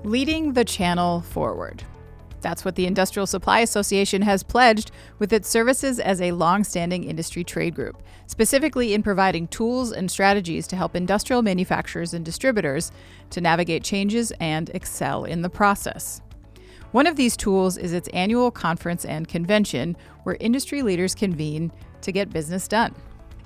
Leading the channel forward. That's what the Industrial Supply Association has pledged with its services as a longstanding industry trade group, specifically in providing tools and strategies to help industrial manufacturers and distributors to navigate changes and excel in the process. One of these tools is its annual conference and convention, where industry leaders convene to get business done.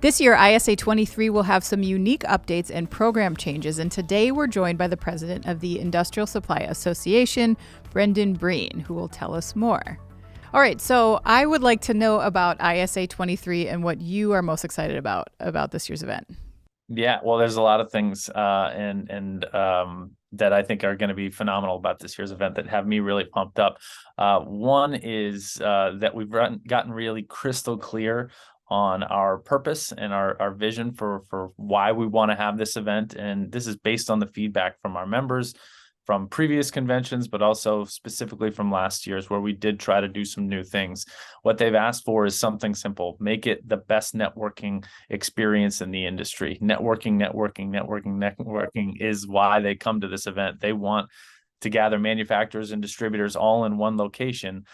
This year, ISA 23 will have some unique updates and program changes, and today we're joined by the president of the Industrial Supply Association, Breen, who will tell us more. All right, so I would like to know about ISA 23 and what you are most excited about this year's event. Yeah, well, there's a lot of things that I think are going to be phenomenal about this year's event that have me really pumped up. One is that we've gotten really crystal clear on our purpose and our vision for why we want to have this event. And this is based on the feedback from our members from previous conventions, but also specifically from last year's, where we did try to do some new things. What they've asked for is something simple: make it the best networking experience in the industry. Networking is why they come to this event. They want to gather manufacturers and distributors all in one location,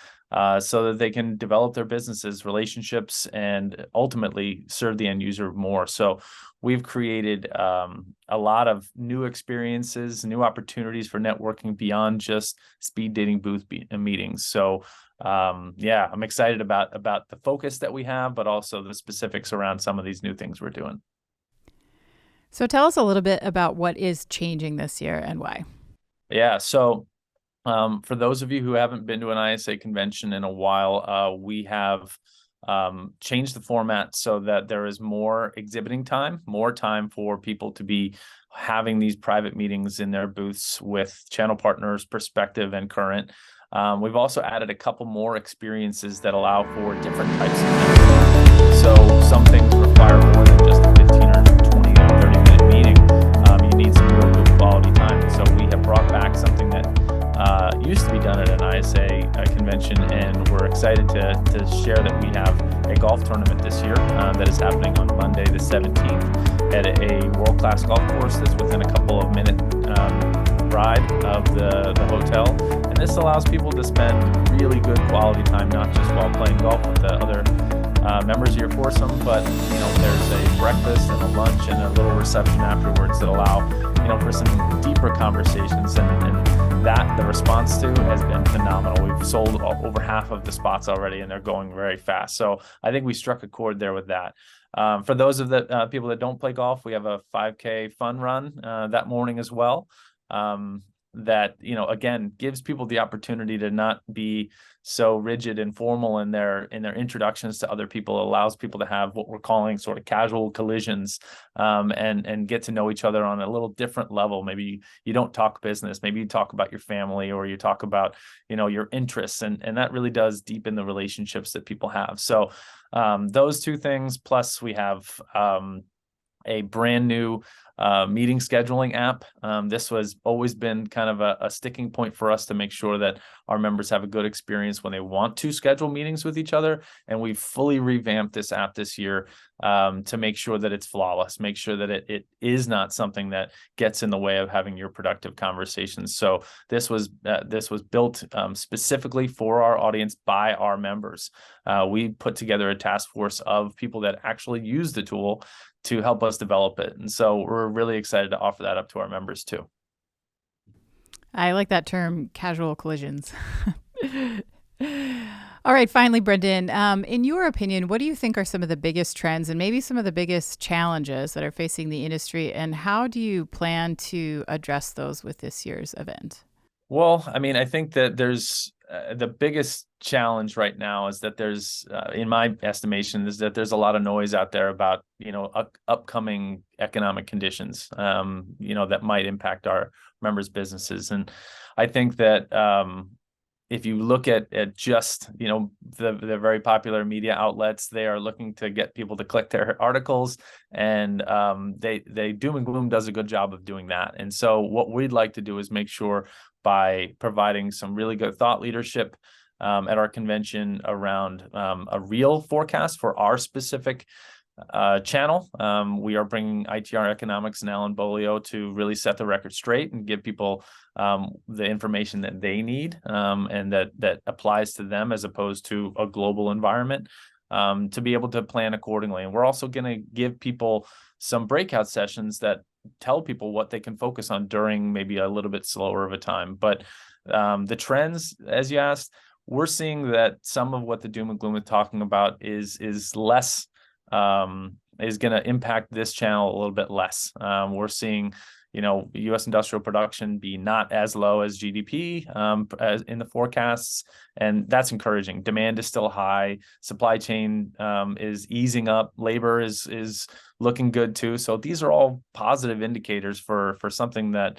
so that they can develop their businesses, relationships, and ultimately serve the end user more. So we've created a lot of new experiences, new opportunities for networking beyond just speed dating booth meetings. So yeah, I'm excited about the focus that we have, but also the specifics around some of these new things we're doing. So tell us a little bit about what is changing this year and why. Yeah, so for those of you who haven't been to an ISA convention in a while, we have changed the format so that there is more exhibiting time, more time for people to be having these private meetings in their booths with channel partners, prospective and current. We've also added a couple more experiences that allow for different types of meetings. So some things require more than just a 15 or 20 or 30-minute meeting. You need some real good quality time. And so we have brought back something that used to be done at an ISA convention, and we're excited to share that we have a golf tournament this year that is happening on Monday the 17th at a world-class golf course that's within a couple of minute ride of the hotel. And this allows people to spend really good quality time, not just while playing golf with the other members of your foursome, but there's a breakfast and a lunch and a little reception afterwards that allow for some deeper conversations, and that the response to has been phenomenal. We've sold over half of the spots already, and they're going very fast. So I think we struck a chord there with that. For those of the people that don't play golf, we have a 5K fun run that morning as well. That again gives people the opportunity to not be so rigid and formal in their introductions to other people. It allows people to have what we're calling sort of casual collisions, and get to know each other on a little different level. Maybe you don't talk business, maybe you talk about your family, or you talk about your interests, and that really does deepen the relationships that people have. So those two things, plus we have a brand new meeting scheduling app. This was always been kind of a sticking point for us to make sure that our members have a good experience when they want to schedule meetings with each other. And we've fully revamped this app this year to make sure that it's flawless, make sure that it is not something that gets in the way of having your productive conversations. So this was built specifically for our audience by our members. We put together a task force of people that actually use the tool to help us develop it. And so we're really excited to offer that up to our members too. I like that term, casual collisions. All right, finally, Brendan, in your opinion, what do you think are some of the biggest trends and maybe some of the biggest challenges that are facing the industry, and how do you plan to address those with this year's event? Well, I mean, I think that there's the biggest challenge right now is that there's, in my estimation, is that there's a lot of noise out there about, upcoming economic conditions, that might impact our members' businesses. And I think that if you look at just, the very popular media outlets, they are looking to get people to click their articles, and they doom and gloom does a good job of doing that. And so what we'd like to do is make sure, by providing some really good thought leadership at our convention around a real forecast for our specific channel. We are bringing ITR Economics and Alan Bolio to really set the record straight and give people the information that they need, and that applies to them as opposed to a global environment, to be able to plan accordingly. And we're also going to give people some breakout sessions that tell people what they can focus on during maybe a little bit slower of a time. But the trends, as you asked, we're seeing that some of what the doom and gloom is talking about is less, is going to impact this channel a little bit less. We're seeing, U.S. industrial production be not as low as GDP, as in the forecasts, and that's encouraging. Demand is still high. Supply chain is easing up. Labor is looking good too. So these are all positive indicators for something that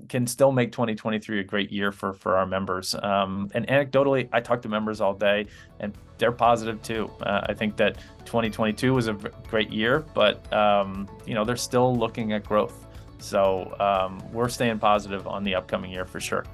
can still make 2023 a great year for our members. And anecdotally, I talk to members all day, and they're positive too. I think that 2022 was a great year, but they're still looking at growth. So we're staying positive on the upcoming year for sure.